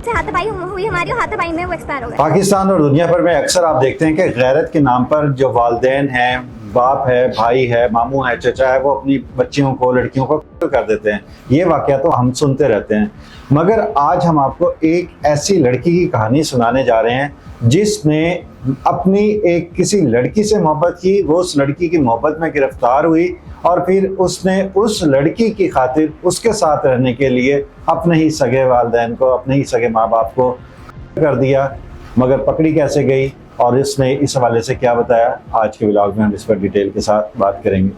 हाथापाई हुई हमारी, हाथापाई में वो एक्सपायर हो गए। पाकिस्तान और दुनिया भर में अक्सर आप देखते हैं कि गैरत के नाम पर जो वालिदैन हैं, बाप है, भाई है, मामू है, चचा है, वो अपनी बच्चियों को, लड़कियों को कत्ल कर देते हैं। ये वाकया तो हम सुनते रहते हैं, मगर आज हम आपको एक ऐसी लड़की की कहानी सुनाने जा रहे हैं जिसने अपनी एक किसी लड़की से मोहब्बत की, वो उस लड़की की मोहब्बत में गिरफ्तार हुई और फिर उसने उस लड़की की खातिर उसके साथ रहने के लिए अपने ही सगे वालिदैन को, अपने ही सगे माँ बाप को कर दिया। मगर पकड़ी कैसे गई और इसने इस हवाले से क्या बताया, आज के व्लॉग में हम इस पर डिटेल के साथ बात करेंगे।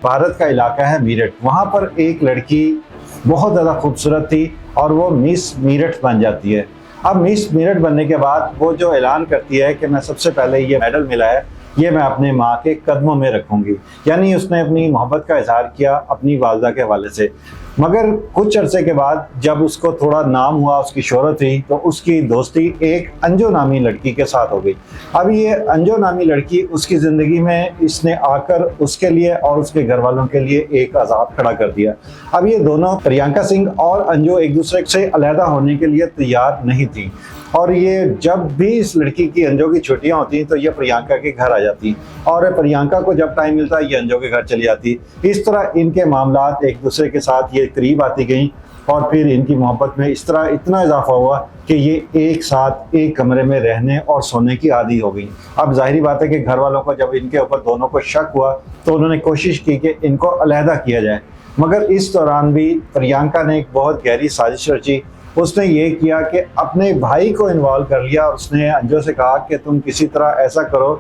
भारत का इलाका है मीरठ, वहाँ पर एक लड़की बहुत ज़्यादा खूबसूरत थी और वो मिस मीरठ बन जाती है। अब मिस मीरठ बनने के बाद वो जो ऐलान करती है कि मैं सबसे पहले ये मेडल मिला है, ये मैं अपने माँ के कदमों में रखूंगी, यानी उसने अपनी मोहब्बत का इजहार किया अपनी वालदा के हवाले से। मगर कुछ अरसे के बाद जब उसको थोड़ा नाम हुआ, उसकी शोहरत हुई, तो उसकी दोस्ती एक अंजू नामी लड़की के साथ हो गई। अब ये अंजू नामी लड़की उसकी ज़िंदगी में इसने आकर उसके लिए और उसके घर वालों के लिए एक अज़ाब खड़ा कर दिया। अब ये दोनों, प्रियंका सिंह और अंजू, एक दूसरे से अलहदा होने के लिए तैयार नहीं थी और ये जब भी इस लड़की की, अंजू की छुट्टियां होती तो ये प्रियंका के घर आ जाती और प्रियंका को जब टाइम मिलता ये अंजू के घर चली जाती। इस तरह इनके मामलात एक दूसरे के साथ ये करीब आती गई और फिर इनकी मोहब्बत में इस तरह इतना इजाफा हुआ कि ये एक साथ एक कमरे में रहने और सोने की आदी हो गई। अब जाहिर बात है कि घर वालों को जब इनके ऊपर दोनों को शक हुआ तो उन्होंने कोशिश की कि इनको अलहदा किया जाए, मगर इस दौरान भी प्रियंका ने एक बहुत गहरी साजिश रची। उसने ये किया कि अपने भाई को इन्वॉल्व कर लिया और उसने अंजू से कहा कि तुम किसी तरह ऐसा करो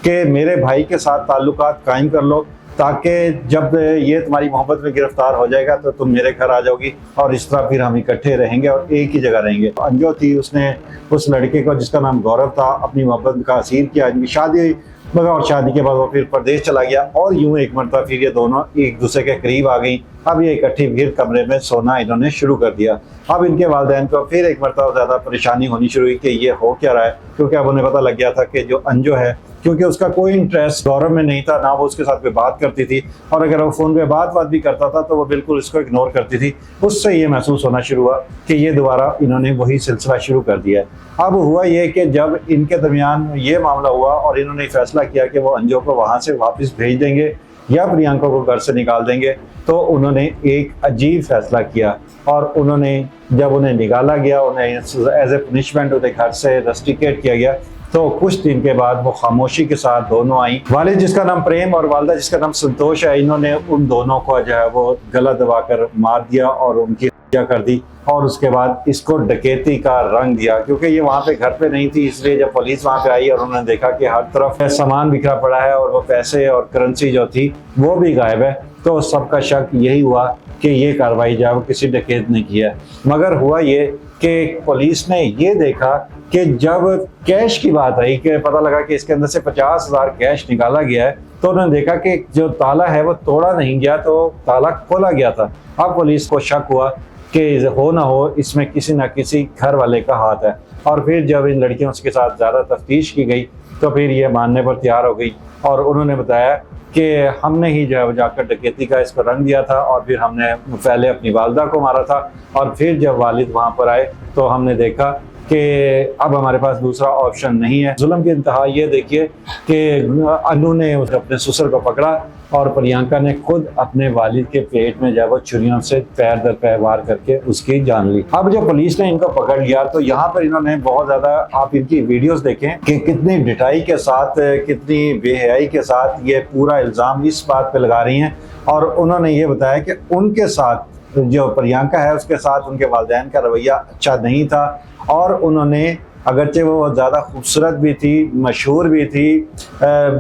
कि मेरे भाई के साथ ताल्लुकात कायम कर लो, ताकि जब ये तुम्हारी मोहब्बत में गिरफ्तार हो जाएगा तो तुम मेरे घर आ जाओगी और इस तरह फिर हम इकट्ठे रहेंगे और एक ही जगह रहेंगे। अंजू थी, उसने उस लड़के को जिसका नाम गौरव था अपनी मोहब्बत का असीर किया। इनकी शादी हुई, मगर और शादी के बाद वो फिर परदेश चला गया और यूं एक मरतबा फिर ये दोनों एक दूसरे के करीब आ गई। अब ये इकट्ठी फिर कमरे में सोना इन्होंने शुरू कर दिया। अब इनके वालिदैन को फिर एक मरतबा ज़्यादा परेशानी होनी शुरू हुई कि ये हो क्या रहा है, क्योंकि अब उन्हें पता लग गया था कि जो अंजू है, क्योंकि उसका कोई इंटरेस्ट गौरव में नहीं था, ना वो उसके साथ कोई बात करती थी और अगर वो फ़ोन पे बात भी करता था तो वो बिल्कुल इसको इग्नोर करती थी। उससे ये महसूस होना शुरू हुआ कि ये दोबारा इन्होंने वही सिलसिला शुरू कर दिया। अब हुआ ये कि जब इनके दरमियान ये मामला हुआ और इन्होंने फैसला किया कि वो अंजू को वहाँ से वापस भेज देंगे या प्रियंका को घर से निकाल देंगे, तो उन्होंने एक अजीब फैसला किया और उन्होंने, जब उन्हें निकाला गया, उन्हें एज ए पनिशमेंट उन्हें घर से रस्टिकेट किया गया, तो कुछ दिन के बाद वो खामोशी के साथ दोनों आई। वालिद जिसका नाम प्रेम और वालदा जिसका नाम संतोष है, इन्होंने उन दोनों को जो है वो गला दबाकर मार दिया और उनकी हत्या कर दी और उसके बाद इसको डकैती का रंग दिया। क्योंकि ये वहाँ पे घर पे नहीं थी, इसलिए जब पुलिस वहाँ पे आई और उन्होंने देखा कि हर तरफ सामान बिखरा पड़ा है और वो पैसे और करेंसी जो थी वो भी गायब है, तो सबका शक यही हुआ कि ये कार्रवाई जो है वो किसी डकैत ने किया। मगर हुआ ये कि पुलिस ने ये देखा कि जब कैश की बात आई, कि पता लगा कि इसके अंदर से 50,000 कैश निकाला गया है, तो उन्होंने देखा कि जो ताला है वो तोड़ा नहीं गया, तो ताला खोला गया था। अब पुलिस को शक हुआ कि हो ना हो इसमें किसी न किसी घर वाले का हाथ है और फिर जब इन लड़कियों के साथ ज़्यादा तफ्तीश की गई तो फिर ये मानने पर तैयार हो गई और उन्होंने बताया कि हमने ही जो है जाकर डकैती का इसको रंग दिया था और फिर हमने पहले अपनी वालदा को मारा था और फिर जब वालिद वहाँ पर आए तो हमने देखा कि अब हमारे पास दूसरा ऑप्शन नहीं है। जुल्म की इंतहा ये देखिए कि अनु ने अपने ससुर को पकड़ा और प्रियंका ने खुद अपने वालिद के पेट में जब वो छुरियों से पैर दर पैर वार करके उसकी जान ली। अब जब पुलिस ने इनको पकड़ लिया तो यहाँ पर इन्होंने बहुत ज़्यादा, आप इनकी वीडियोस देखें कि कितनी डिटाई के साथ, कितनी बेहयाई के साथ ये पूरा इल्ज़ाम इस बात पे लगा रही हैं। और उन्होंने ये बताया कि उनके साथ जो प्रियंका है उसके साथ उनके वालिदैन का रवैया अच्छा नहीं था और उन्होंने, अगरचे वो ज़्यादा खूबसूरत भी थी, मशहूर भी थी,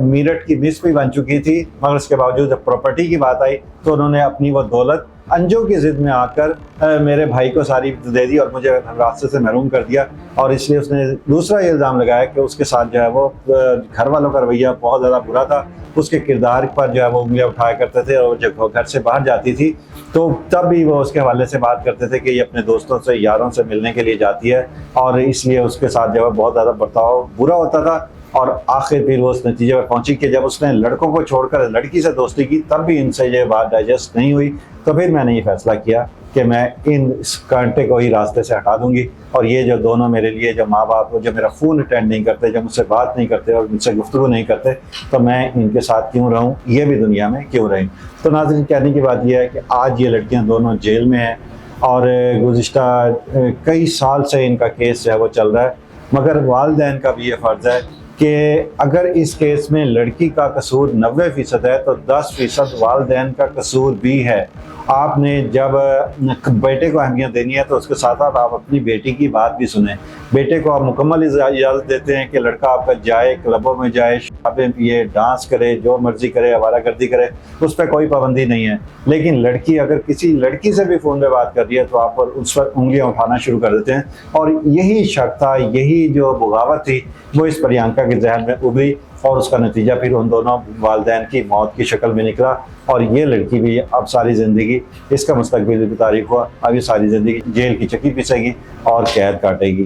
मीरठ की मिस भी बन चुकी थी, मगर उसके बावजूद जब प्रॉपर्टी की बात आई तो उन्होंने अपनी वो दौलत अंजू की ज़िद में आकर मेरे भाई को सारी दे दी और मुझे रास्ते से महरूम कर दिया। और इसलिए उसने दूसरा इल्ज़ाम लगाया कि उसके साथ जो है वो घर वालों का रवैया बहुत ज़्यादा बुरा था, उसके किरदार पर जो है वो उंगलियां उठाया करते थे और जब वो घर से बाहर जाती थी तो तब भी वो उसके हवाले से बात करते थे कि ये अपने दोस्तों से, यारों से मिलने के लिए जाती है और इसलिए उसके साथ जो है बहुत ज़्यादा बर्ताव बुरा होता था। और आखिर फिर वो उस नतीजे पर पहुंची कि जब उसने लड़कों को छोड़कर लड़की से दोस्ती की तब भी इनसे ये बात डाइजेस्ट नहीं हुई। तो फिर मैंने ये फैसला किया कि मैं इस कांटे को ही रास्ते से हटा दूंगी, और ये जो दोनों मेरे लिए जो माँ बाप जो मेरा फ़ोन अटेंड नहीं करते, जो मुझसे बात नहीं करते और मुझसे गुफ्तगू नहीं करते, तो मैं इनके साथ क्यों रहूँ, ये भी दुनिया में क्यों रहें। तो नाज़रीन, कहने की बात यह है कि आज ये लड़कियाँ दोनों जेल में हैं और गुज़िश्ता कई साल से इनका केस जो है वो चल रहा है, मगर वालिदैन का भी ये फ़र्ज़ है कि अगर इस केस में लड़की का कसूर 90% है तो 10% वालिदैन का कसूर भी है। आपने जब बेटे को अहमियत देनी है तो उसके साथ साथ आप अपनी बेटी की बात भी सुने। बेटे को आप मुकम्मल इजाज़त देते हैं कि लड़का आपका जाए, क्लबों में जाए, शराबें पिए, डांस करे, जो मर्जी करे, आवारागर्दी करे, उस पर कोई पाबंदी नहीं है। लेकिन लड़की अगर किसी लड़की से भी फ़ोन पे बात कर रही है तो आप पर उस पर उंगलियां उठाना शुरू कर देते हैं। और यही शक था, यही जो बगावत थी वो इस प्रियंका के जहन में उभरी और उसका नतीजा फिर उन दोनों वालिदैन की मौत की शक्ल में निकला। और ये लड़की भी अब सारी ज़िंदगी, इसका मुस्तकबिल भी तारीख हुआ, अब ये सारी ज़िंदगी जेल की चक्की पिसेगी और कैद काटेगी।